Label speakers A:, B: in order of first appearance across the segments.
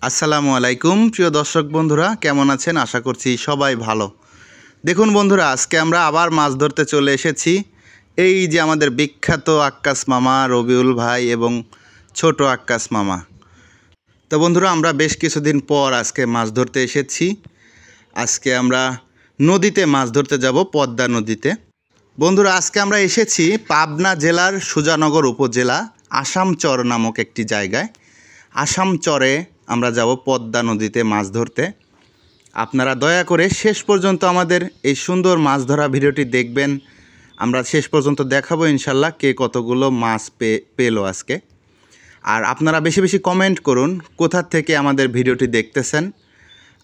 A: আসসালামু আলাইকুম প্রিয় দর্শক বন্ধুরা, কেমন আছেন? আশা করছি সবাই ভালো। দেখুন বন্ধুরা, আজকে আমরা আবার মাছ ধরতে চলে এসেছি। এই যে আমাদের বিখ্যাত আক্কাস মামা, রবিউল ভাই এবং ছোট আক্কাস মামা। তো বন্ধুরা, আমরা বেশ কিছুদিন পর আজকে মাছ ধরতে এসেছি। আজকে আমরা নদীতে মাছ ধরতে যাব, পদ্মা নদীতে। বন্ধুরা, আজকে আমরা এসেছি পাবনা জেলার সুজানগর উপজেলা আসামচর নামক একটি জায়গায়। আসামচরে আমরা যাব পদ্মা নদীতে মাছ ধরতে। আপনারা দয়া করে শেষ পর্যন্ত আমাদের এই সুন্দর মাছ ধরা ভিডিওটি দেখবেন। আমরা শেষ পর্যন্ত দেখাবো ইনশাল্লাহ কে কতগুলো মাছ পেলো আজকে। আর আপনারা বেশি বেশি কমেন্ট করুন কোথা থেকে আমাদের ভিডিওটি দেখতেছেন।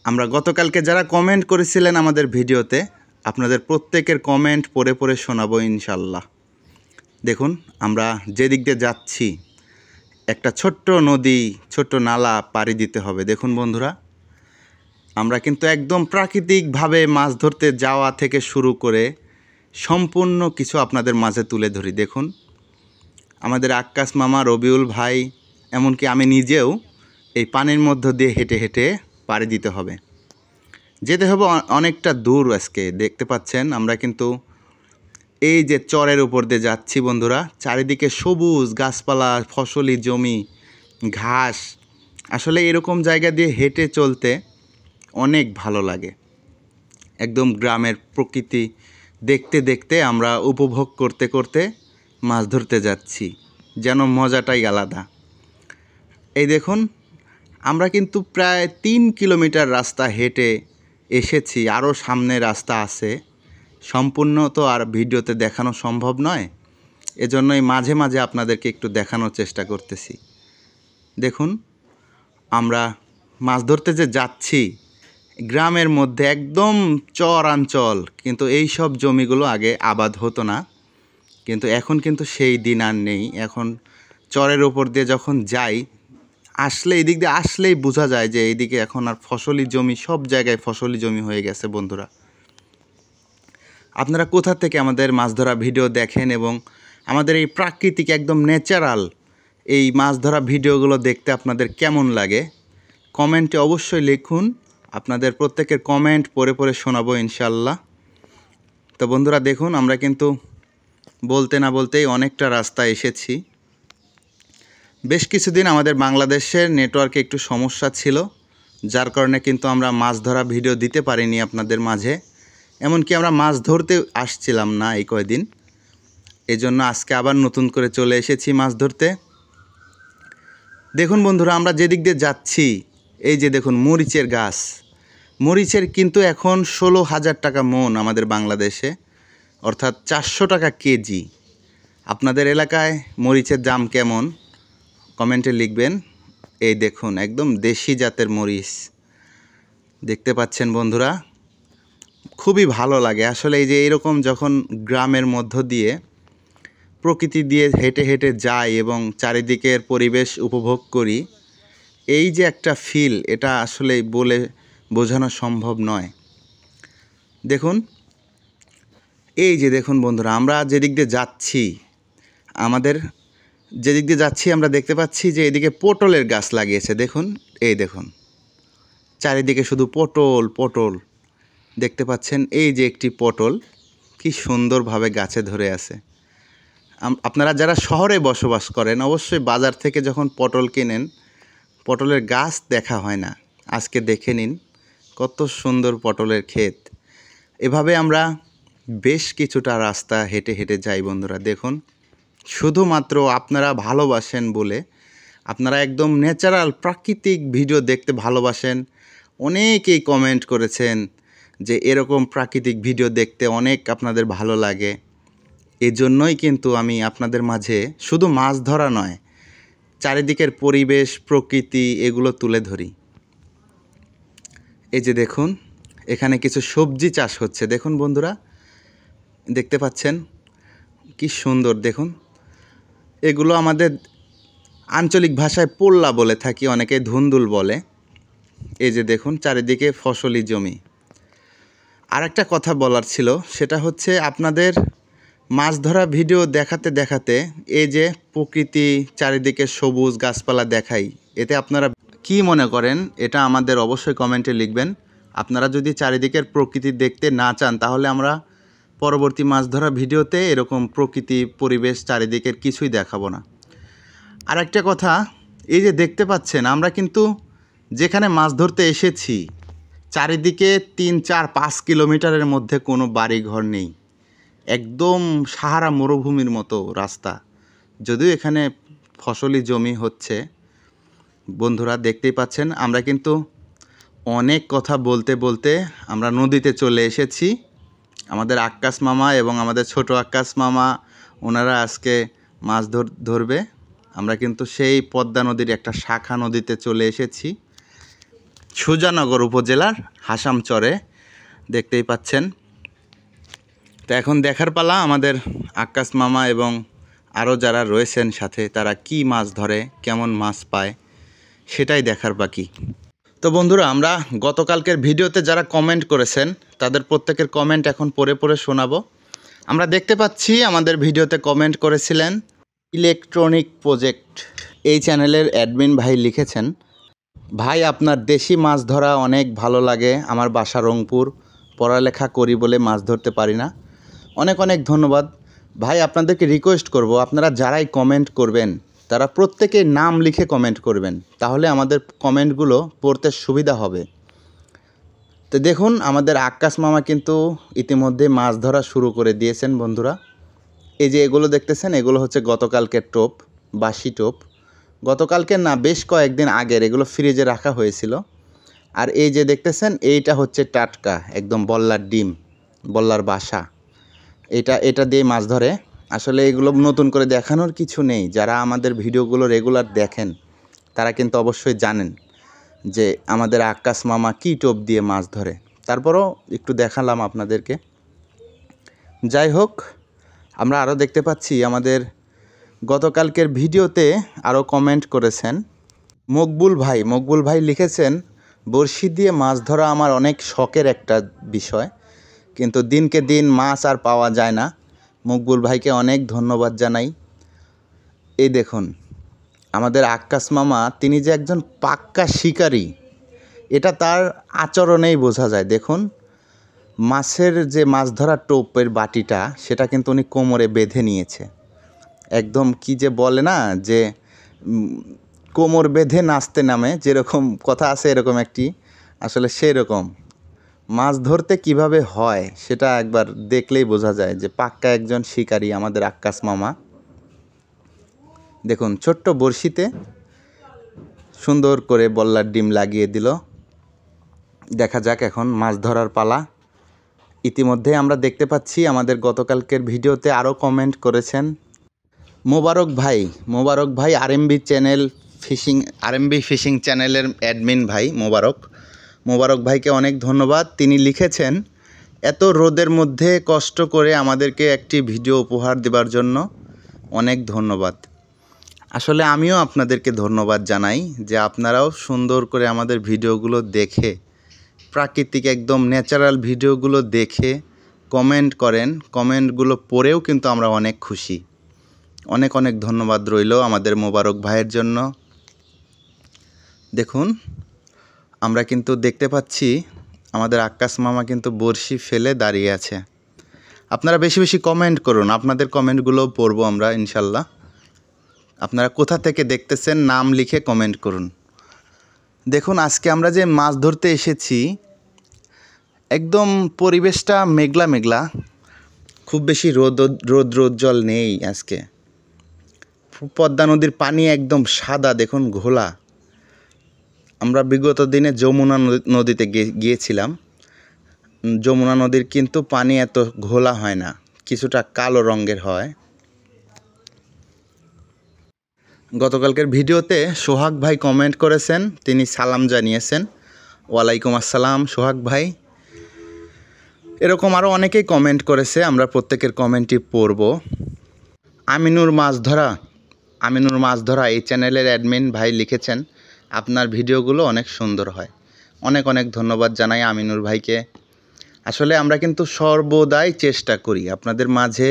A: আমরা গতকালকে যারা কমেন্ট করেছিলেন আমাদের ভিডিওতে, আপনাদের প্রত্যেকের কমেন্ট পড়ে পড়ে শোনাবো ইনশাল্লাহ। দেখুন, আমরা যেদিক দিয়ে যাচ্ছি একটা ছোট্ট নদী, ছোট্ট নালা পাড়ি দিতে হবে। দেখুন বন্ধুরা, আমরা কিন্তু একদম প্রাকৃতিকভাবে মাছ ধরতে যাওয়া থেকে শুরু করে সম্পূর্ণ কিছু আপনাদের মাঝে তুলে ধরি। দেখুন, আমাদের আক্কাস মামা, রবিউল ভাই, এমনকি আমি নিজেও এই পানির মধ্য দিয়ে হেঁটে হেঁটে পাড়ি দিতে হবে। যেতে হবে অনেকটা দূর। আজকে দেখতে পাচ্ছেন আমরা কিন্তু এই যে চরের উপর দিয়ে যাচ্ছি বন্ধুরা। চারিদিকে সবুজ গাছপালা, ফসলি জমি, ঘাস। আসলে এরকম জায়গা দিয়ে হেঁটে চলতে অনেক ভালো লাগে। একদম গ্রামের প্রকৃতি দেখতে দেখতে আমরা উপভোগ করতে করতে মাছ ধরতে যাচ্ছি, যেন মজাটাই আলাদা। এই দেখুন, আমরা কিন্তু প্রায় 3 কিলোমিটার রাস্তা হেঁটে এসেছি। আরও সামনে রাস্তা আছে, সম্পূর্ণ তো আর ভিডিওতে দেখানো সম্ভব নয়। এজন্যই মাঝে মাঝে আপনাদেরকে একটু দেখানোর চেষ্টা করতেছি। দেখুন, আমরা মাছ ধরতে যে যাচ্ছি গ্রামের মধ্যে, একদম চরাঞ্চল। কিন্তু এই সব জমিগুলো আগে আবাদ হতো না, কিন্তু এখন কিন্তু সেই দিন আর নেই। এখন চরের ওপর দিয়ে যখন যাই, আসলে এদিক দিয়ে আসলেই বোঝা যায় যে এইদিকে এখন আর ফসলি জমি, সব জায়গায় ফসলি জমি হয়ে গেছে বন্ধুরা। আপনারা কোথা থেকে আমাদের মাছ ধরা ভিডিও দেখেন এবং আমাদের এই প্রাকৃতিক একদম ন্যাচারাল এই মাছ ধরা ভিডিওগুলো দেখতে আপনাদের কেমন লাগে কমেন্টে অবশ্যই লিখুন। আপনাদের প্রত্যেকের কমেন্ট পড়ে পড়ে শোনাবো ইনশাল্লাহ। তো বন্ধুরা দেখুন, আমরা কিন্তু বলতে না বলতেই অনেকটা রাস্তা এসেছি। বেশ কিছুদিন আমাদের বাংলাদেশের নেটওয়ার্কে একটু সমস্যা ছিল, যার কারণে কিন্তু আমরা মাছ ধরা ভিডিও দিতে পারিনি আপনাদের মাঝে। এমনকি আমরা মাছ ধরতে আসছিলাম না এই কয়দিন। এজন্য আজকে আবার নতুন করে চলে এসেছি মাছ ধরতে। দেখুন বন্ধুরা, আমরা যেদিক দিয়ে যাচ্ছি, এই যে দেখুন মরিচের গাছ। মরিচের কিন্তু এখন 16,000 টাকা মন আমাদের বাংলাদেশে, অর্থাৎ 400 টাকা কেজি। আপনাদের এলাকায় মরিচের দাম কেমন কমেন্টে লিখবেন। এই দেখুন, একদম দেশি জাতের মরিচ দেখতে পাচ্ছেন বন্ধুরা। খুবই ভালো লাগে আসলে এই যে এরকম যখন গ্রামের মধ্য দিয়ে প্রকৃতি দিয়ে হেঁটে হেঁটে যাই এবং চারিদিকের পরিবেশ উপভোগ করি, এই যে একটা ফিল, এটা আসলে বলে বোঝানো সম্ভব নয়। দেখুন, এই যে দেখুন বন্ধুরা, আমরা যেদিক দিয়ে যাচ্ছি, আমরা দেখতে পাচ্ছি যে এদিকে পটলের গাছ লাগিয়েছে। দেখুন, এই দেখুন চারিদিকে শুধু পটল পটল দেখতে পাচ্ছেন। এই যে একটি পটল কি সুন্দরভাবে গাছে ধরে আছে। আপনারা যারা শহরে বসবাস করেন, অবশ্যই বাজার থেকে যখন পটল কেনেন, পটলের গাছ দেখা হয় না। আজকে দেখে নিন কত সুন্দর পটলের ক্ষেত। এভাবে আমরা বেশ কিছুটা রাস্তা হেঁটে হেঁটে যাই বন্ধুরা। দেখুন, শুধুমাত্র আপনারা ভালোবাসেন বলে, আপনারা একদম ন্যাচারাল প্রাকৃতিক ভিডিও দেখতে ভালোবাসেন। অনেকেই কমেন্ট করেছেন যে এরকম প্রাকৃতিক ভিডিও দেখতে অনেক আপনাদের ভালো লাগে। এজন্যই কিন্তু আমি আপনাদের মাঝে শুধু মাছ ধরা নয়, চারিদিকের পরিবেশ, প্রকৃতি এগুলো তুলে ধরি। এই যে দেখুন, এখানে কিছু সবজি চাষ হচ্ছে। দেখুন বন্ধুরা, দেখতে পাচ্ছেন কি সুন্দর। দেখুন, এগুলো আমাদের আঞ্চলিক ভাষায় পোল্লা বলে থাকি, অনেকে ধুন্দুল বলে। এই যে দেখুন চারিদিকে ফসলি জমি। আর একটা কথা বলার ছিল, সেটা হচ্ছে আপনাদের মাছ ধরা ভিডিও দেখাতে দেখাতে এই যে প্রকৃতি, চারিদিকে সবুজ গাছপালা দেখাই, এতে আপনারা কি মনে করেন এটা আমাদের অবশ্যই কমেন্টে লিখবেন। আপনারা যদি চারিদিকের প্রকৃতি দেখতে না চান তাহলে আমরা পরবর্তী মাছ ধরা ভিডিওতে এরকম প্রকৃতি পরিবেশ চারিদিকের কিছুই দেখাবো না। আর একটা কথা, এই যে দেখতে পাচ্ছেন আমরা কিন্তু যেখানে মাছ ধরতে এসেছি চারিদিকে 3-4-5 কিলোমিটারের মধ্যে কোনো বাড়ি ঘর নেই, একদম সাহারা মরুভূমির মতো রাস্তা। যদিও এখানে ফসলি জমি হচ্ছে, বন্ধুরা দেখতেই পাচ্ছেন আমরা কিন্তু অনেক কথা বলতে বলতে আমরা নদীতে চলে এসেছি। আমাদের আক্কাস মামা এবং আমাদের ছোট আক্কাস মামা ওনারা আজকে মাছ ধরবে। আমরা কিন্তু সেই পদ্মা নদীর একটা শাখা নদীতে চলে এসেছি, সুজানগর উপজেলার হাসামচরে, দেখতেই পাচ্ছেন। তো এখন দেখার পালা আমাদের আক্কাস মামা এবং আরও যারা রয়েছেন সাথে তারা কি মাছ ধরে, কেমন মাছ পায় সেটাই দেখার বাকি। তো বন্ধুরা, আমরা গতকালকের ভিডিওতে যারা কমেন্ট করেছেন তাদের প্রত্যেকের কমেন্ট এখন পড়ে পড়ে শোনাবো। আমরা দেখতে পাচ্ছি আমাদের ভিডিওতে কমেন্ট করেছিলেন ইলেকট্রনিক প্রজেক্ট, এই চ্যানেলের অ্যাডমিন ভাই লিখেছেন, ভাই আপনার দেশি মাছ ধরা অনেক ভালো লাগে, আমার বাসা রংপুর, পড়ালেখা করি বলে মাছ ধরতে পারি না। অনেক অনেক ধন্যবাদ ভাই। আপনাদেরকে রিকোয়েস্ট করব, আপনারা যারাই কমেন্ট করবেন তারা প্রত্যেকে নাম লিখে কমেন্ট করবেন, তাহলে আমাদের কমেন্টগুলো পড়তে সুবিধা হবে। তো দেখুন আমাদের আক্কাস মামা কিন্তু ইতিমধ্যে মাছ ধরা শুরু করে দিয়েছেন বন্ধুরা। এই যে এগুলো দেখতেছেন, এগুলো হচ্ছে গতকালকের টোপ, বাসি টোপ। গতকালকের না, বেশ কয়েকদিন আগের, এগুলো ফ্রিজে রাখা হয়েছিল। আর এই যে দেখতেছেন এইটা হচ্ছে টাটকা একদম বল্লার ডিম, বল্লার বাসা, এটা দিয়ে মাছ ধরে। আসলে এগুলো নতুন করে দেখানোর কিছু নেই, যারা আমাদের ভিডিওগুলো রেগুলার দেখেন তারা কিন্তু অবশ্যই জানেন যে আমাদের আক্কাস মামা কী টোপ দিয়ে মাছ ধরে, তারপরও একটু দেখালাম আপনাদেরকে। যাই হোক, আমরা আরও দেখতে পাচ্ছি আমাদের গতকালকের ভিডিওতে আরও কমেন্ট করেছেন মকবুল ভাই লিখেছেন, বড়শি দিয়ে মাছ ধরা আমার অনেক শখের একটা বিষয়, কিন্তু দিনকে দিন মাছ আর পাওয়া যায় না। মকবুল ভাইকে অনেক ধন্যবাদ জানাই। এই দেখুন আমাদের আক্কাস মামা, তিনি যে একজন পাক্কা শিকারী এটা তার আচরণেই বোঝা যায়। দেখুন মাছের যে মাছ ধরা টোপের বাটিটা সেটা কিন্তু উনি কোমরে বেঁধে নিয়েছে, একদম কি যে বলে না যে কোমর বেঁধে নাচতে নামে, যেরকম কথা আছে এরকম একটি, আসলে সেই রকম মাছ ধরতে কিভাবে হয় সেটা একবার দেখলেই বোঝা যায় যে পাক্কা একজন শিকারী আমাদের আক্কাস মামা। দেখুন ছোট্ট বড়শিতে সুন্দর করে বল্লার ডিম লাগিয়ে দিল। দেখা যাক এখন মাছ ধরার পালা। ইতিমধ্যে আমরা দেখতে পাচ্ছি আমাদের গতকালকের ভিডিওতে আরও কমেন্ট করেছেন মোবারক ভাই আরএমবি ফিশিং চ্যানেলের অ্যাডমিন ভাই মোবারক ভাইকে অনেক ধন্যবাদ। তিনি লিখেছেন, এত রোদের মধ্যে কষ্ট করে আমাদেরকে একটি ভিডিও উপহার দেওয়ার জন্য অনেক ধন্যবাদ। আসলে আমিও আপনাদেরকে ধন্যবাদ জানাই যে আপনারাও সুন্দর করে আমাদের ভিডিওগুলো দেখে, প্রাকৃতিক একদম ন্যাচারাল ভিডিওগুলো দেখে কমেন্ট করেন। কমেন্টগুলো পড়েও কিন্তু আমরা অনেক খুশি। অনেক অনেক ধন্যবাদ রইল আমাদের মোবারক ভাইয়ের জন্য। দেখুন আমরা কিন্তু দেখতে পাচ্ছি আমাদের আক্কাস মামা কিন্তু বড়শি ফেলে দাঁড়িয়ে আছে। আপনারা বেশি বেশি কমেন্ট করুন, আপনাদের কমেন্টগুলোও পড়বো আমরা ইনশাল্লাহ। আপনারা কোথা থেকে দেখতেছেন নাম লিখে কমেন্ট করুন। দেখুন আজকে আমরা যে মাছ ধরতে এসেছি একদম পরিবেশটা মেঘলা মেঘলা, খুব বেশি রৌদ্রোজ্জ্বল নেই আজকে। পদ্মা নদীর পানি একদম সাদা, দেখুন ঘোলা। আমরা বিগত দিনে যমুনা নদীতে গিয়েছিলাম। যমুনা নদীর কিন্তু পানি এত ঘোলা হয় না, কিছুটা কালো রঙের হয়। গতকালকের ভিডিওতে সোহাগ ভাই কমেন্ট করেছেন, তিনি সালাম জানিয়েছেন। ওয়ালাইকুম আসসালাম সোহাগ ভাই। এরকম আরও অনেকেই কমেন্ট করেছে, আমরা প্রত্যেকের কমেন্টই পড়ব। আমিনুর মাছ ধরা এই চ্যানেলের অ্যাডমিন ভাই লিখেছেন, আপনার ভিডিওগুলো অনেক সুন্দর হয়। অনেক অনেক ধন্যবাদ জানাই আমিনুর ভাইকে। আসলে আমরা কিন্তু সর্বদাই চেষ্টা করি আপনাদের মাঝে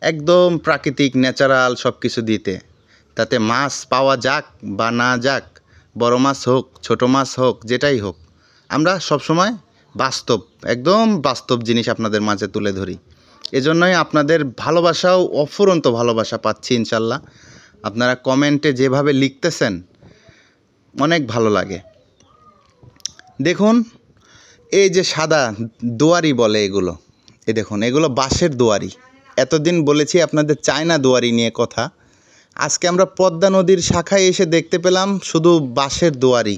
A: একদম প্রাকৃতিক ন্যাচারাল সব কিছু দিতে, তাতে মাছ পাওয়া যাক বা না যাক বড় মাছ হোক ছোট মাছ হোক যেটাই হোক, আমরা সবসময় বাস্তব, একদম বাস্তব জিনিস আপনাদের মাঝে তুলে ধরি। এজন্যই আপনাদের ভালোবাসাও, অফুরন্ত ভালোবাসা পাচ্ছি ইনশাল্লাহ। আপনারা কমেন্টে যেভাবে লিখতেছেন অনেক ভালো লাগে। দেখুন এই যে সাদা দুয়ারি বলে এগুলো, এই দেখুন এগুলো বাঁশের দুয়ারি। এতদিন বলেছি আপনাদের চায়না দুয়ারি নিয়ে কথা, আজকে আমরা পদ্মা নদীর শাখায় এসে দেখতে পেলাম শুধু বাঁশের দুয়ারি।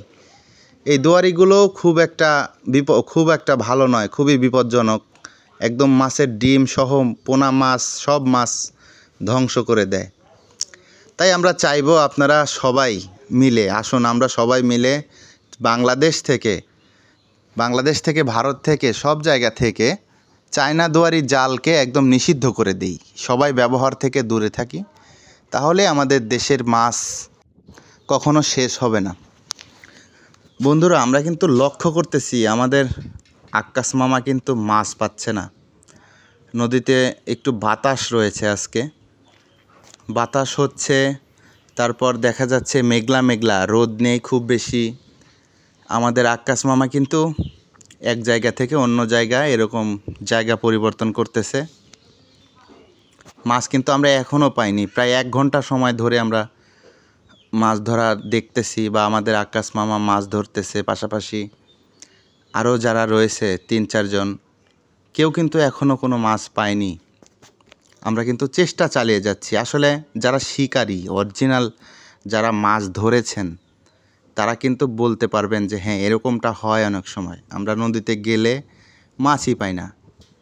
A: এই দুয়ারিগুলো খুব একটা ভালো নয়, খুবই বিপজ্জনক। একদম মাছের ডিম সহ পোনা মাছ, সব মাছ ধ্বংস করে দেয়। তাই আমরা চাইবো আপনারা সবাই মিলে আসুন, আমরা সবাই মিলে বাংলাদেশ থেকে ভারত থেকে সব জায়গা থেকে চায়না দুয়ারি জালকে একদম নিষিদ্ধ করে দিই। সবাই ব্যবহার থেকে দূরে থাকি, তাহলে আমাদের দেশের মাছ কখনো শেষ হবে না। বন্ধুরা, আমরা কিন্তু লক্ষ্য করতেছি আমাদের আক্কাস মামা কিন্তু মাছ পাচ্ছে না। নদীতে একটু বাতাস রয়েছে, আজকে বাতাস হচ্ছে, তারপর দেখা যাচ্ছে মেঘলা মেঘলা, রোদ নেই খুব বেশি। আমাদের আক্কাস মামা কিন্তু এক জায়গা থেকে অন্য জায়গায় এরকম জায়গা পরিবর্তন করতেছে। মাছ কিন্তু আমরা এখনও পাইনি, প্রায় 1 ঘন্টা সময় ধরে আমরা মাছ ধরা দেখতেছি, বা আমাদের আক্কাস মামা মাছ ধরতেছে, পাশাপাশি আরও যারা রয়েছে 3-4 জন, কেউ কিন্তু এখনও কোনো মাছ পায়নি। আমরা কিন্তু চেষ্টা চালিয়ে যাচ্ছি। আসলে যারা শিকারী, অরিজিনাল যারা মাছ ধরেছেন, তারা কিন্তু বলতে পারবেন যে হ্যাঁ এরকমটা হয়। অনেক সময় আমরা নদীতে গেলে মাছই পাই না,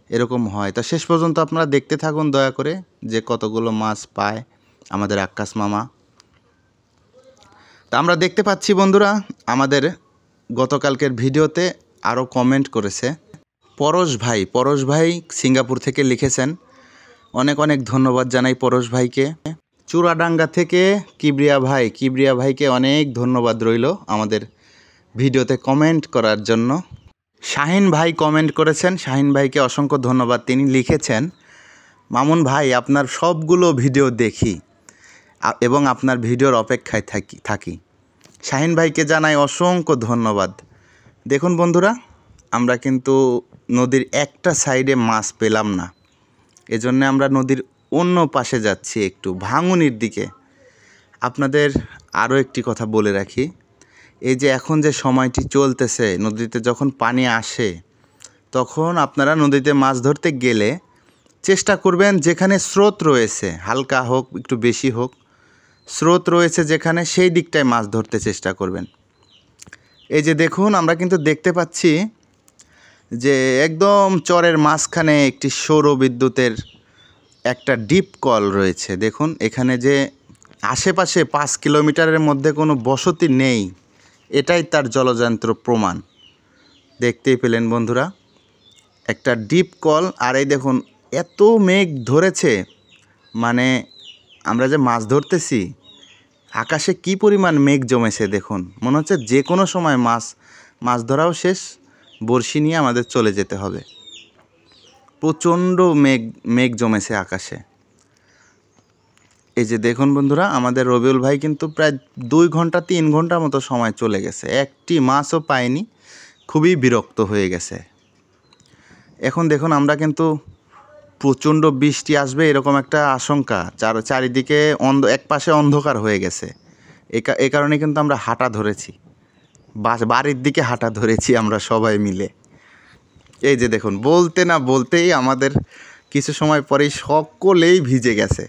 A: এরকম হয়। তো শেষ পর্যন্ত আপনারা দেখতে থাকুন দয়া করে যে কতগুলো মাছ পায় আমাদের আক্কাস মামা। তা আমরা দেখতে পাচ্ছি বন্ধুরা, আমাদের গতকালকের ভিডিওতে আরও কমেন্ট করেছে পরশ ভাই সিঙ্গাপুর থেকে লিখেছেন। অনেক অনেক ধন্যবাদ জানাই পরশ ভাইকে। চুরাডাঙ্গা থেকে কিবরিয়া ভাইকে অনেক ধন্যবাদ রইল আমাদের ভিডিওতে কমেন্ট করার জন্য। শাহিন ভাই কমেন্ট করেছেন, শাহিন ভাইকে অসংখ্য ধন্যবাদ। তিনি লিখেছেন, মামুন ভাই আপনার সবগুলো ভিডিও দেখি এবং আপনার ভিডিওর অপেক্ষায় থাকি। শাহিন ভাইকে জানাই অসংখ্য ধন্যবাদ। দেখুন বন্ধুরা, আমরা কিন্তু নদীর একটা সাইডে মাছ পেলাম না, এজন্য আমরা নদীর অন্য পাশে যাচ্ছি, একটু ভাঙুনির দিকে। আপনাদের আরও একটি কথা বলে রাখি, এই যে এখন যে সময়টি চলতেছে, নদীতে যখন পানি আসে তখন আপনারা নদীতে মাছ ধরতে গেলে চেষ্টা করবেন যেখানে স্রোত রয়েছে, হালকা হোক একটু বেশি হোক, স্রোত রয়েছে যেখানে, সেই দিকটায় মাছ ধরতে চেষ্টা করবেন। এই যে দেখুন, আমরা কিন্তু দেখতে পাচ্ছি যে একদম চরের মাঝখানে একটি সৌর বিদ্যুতের একটা ডিপ কল রয়েছে। দেখুন এখানে যে আশেপাশে 5 কিলোমিটারের মধ্যে কোনো বসতি নেই, এটাই তার জলযন্ত্র প্রমাণ। দেখতেই পেলেন বন্ধুরা, একটা ডিপ কল। আর এই দেখুন এত মেঘ ধরেছে, মানে আমরা যে মাছ ধরতেছি, আকাশে কি পরিমাণ মেঘ জমেছে দেখুন। মনে হচ্ছে যে কোনো সময় মাছ ধরাও শেষ, বড়শি নিয়ে আমাদের চলে যেতে হবে। প্রচণ্ড মেঘ জমেছে আকাশে। এই যে দেখুন বন্ধুরা, আমাদের রবিউল ভাই কিন্তু প্রায় 2 ঘন্টা 3 ঘন্টার মতো সময় চলে গেছে, একটি মাছও পায়নি, খুবই বিরক্ত হয়ে গেছে। এখন দেখুন আমরা কিন্তু প্রচণ্ড বৃষ্টি আসবে এরকম একটা আশঙ্কা, চারিদিকে এক পাশে অন্ধকার হয়ে গেছে। এই কারণে কিন্তু আমরা হাঁটা ধরেছি, বাড়ির দিকে হাঁটা ধরেছি আমরা সবাই মিলে। এই যে দেখুন, বলতে না বলতেই আমাদের কিছু সময় পরেই সকলেই ভিজে গেছে।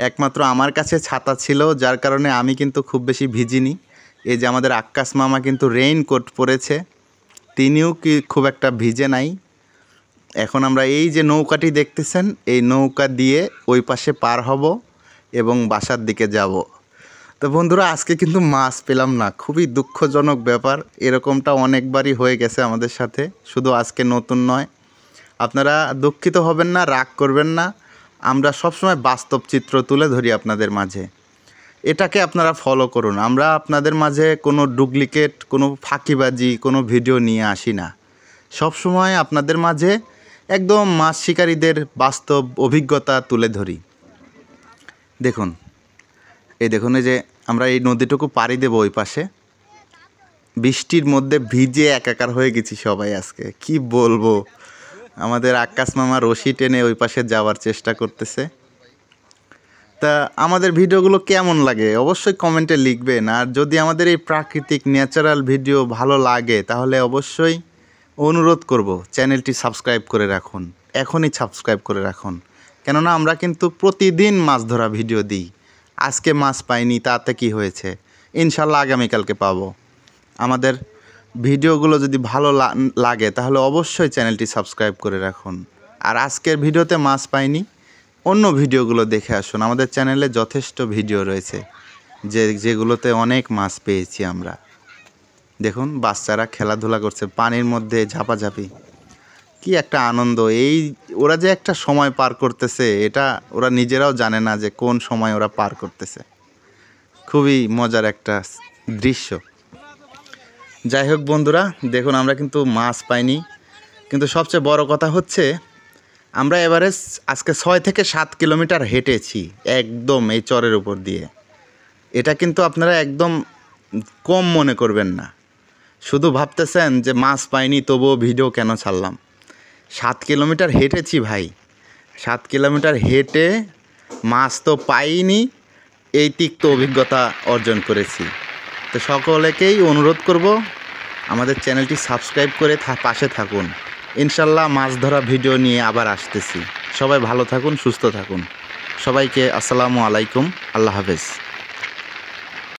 A: একমাত্র আমার কাছে ছাতা ছিল, যার কারণে আমি কিন্তু খুব বেশি ভিজিনি। এই যে আমাদের আক্কাস মামা কিন্তু রেইনকোট পরেছে, তিনিও খুব একটা ভিজে নাই। এখন আমরা এই যে নৌকাটি দেখতেছেন, এই নৌকা দিয়ে ওই পাশে পার হব এবং বাসার দিকে যাব। তো বন্ধুরা, আজকে কিন্তু মাছ পেলাম না, খুবই দুঃখজনক ব্যাপার। এরকমটা অনেকবারই হয়ে গেছে আমাদের সাথে, শুধু আজকে নতুন নয়। আপনারা দুঃখিত হবেন না, রাগ করবেন না। আমরা সবসময় বাস্তব চিত্র তুলে ধরি আপনাদের মাঝে, এটাকে আপনারা ফলো করুন। আমরা আপনাদের মাঝে কোনো ডুপ্লিকেট, কোনো ফাঁকিবাজি, কোনো ভিডিও নিয়ে আসি না। সবসময় আপনাদের মাঝে একদম মাছ শিকারীদের বাস্তব অভিজ্ঞতা তুলে ধরি। দেখুন এই যে আমরা এই নদীটুকু পাড়ি দেব ওই পাশে, বৃষ্টির মধ্যে ভিজে একাকার হয়ে গেছি সবাই আজকে, কি বলবো। আমাদের আক্কাস মামা রশি টেনে ওই পাশে যাওয়ার চেষ্টা করতেছে। তা আমাদের ভিডিওগুলো কেমন লাগে অবশ্যই কমেন্টে লিখবেন। আর যদি আমাদের এই প্রাকৃতিক ন্যাচারাল ভিডিও ভালো লাগে তাহলে অবশ্যই অনুরোধ করব চ্যানেলটি সাবস্ক্রাইব করে রাখুন, এখনই সাবস্ক্রাইব করে রাখুন। কেননা আমরা কিন্তু প্রতিদিন মাছ ধরা ভিডিও দিই। আজকে মাছ পাইনি তাতে কি হয়েছে, ইনশাল্লাহ আগামীকালকে পাবো। আমাদের ভিডিওগুলো যদি ভালো লাগে তাহলে অবশ্যই চ্যানেলটি সাবস্ক্রাইব করে রাখুন। আর আজকের ভিডিওতে মাছ পাইনি, অন্য ভিডিওগুলো দেখে আসুন। আমাদের চ্যানেলে যথেষ্ট ভিডিও রয়েছে যেগুলোতে অনেক মাছ পেয়েছি আমরা। দেখুন বাচ্চারা খেলাধুলা করছে পানির মধ্যে ঝাপাঝাপি, কি একটা আনন্দ। এই ওরা যে একটা সময় পার করতেছে এটা ওরা নিজেরাও জানে না যে কোন সময় ওরা পার করতেছে। খুবই মজার একটা দৃশ্য। যাই হোক বন্ধুরা, দেখুন আমরা কিন্তু মাছ পাইনি, কিন্তু সবচেয়ে বড় কথা হচ্ছে আমরা এভারেজ আজকে 6 থেকে 7 কিলোমিটার হেঁটেছি একদম এই চরের উপর দিয়ে। এটা কিন্তু আপনারা একদম কম মনে করবেন না। শুধু ভাবতেছেন যে মাছ পাইনি তবুও ভিডিও কেন ছাড়লাম। 7 কিলোমিটার হেঁটেছি ভাই, 7 কিলোমিটার হেঁটে মাছ তো পাইনি, এই তিক্ত অভিজ্ঞতা অর্জন করেছি। তো সকলেকেই অনুরোধ করব আমাদের চ্যানেলটি সাবস্ক্রাইব করে পাশে থাকুন। ইনশাল্লাহ মাছ ধরা ভিডিও নিয়ে আবার আসতেছি। সবাই ভালো থাকুন, সুস্থ থাকুন। সবাইকে আসসালামু আলাইকুম, আল্লাহ হাফেজ।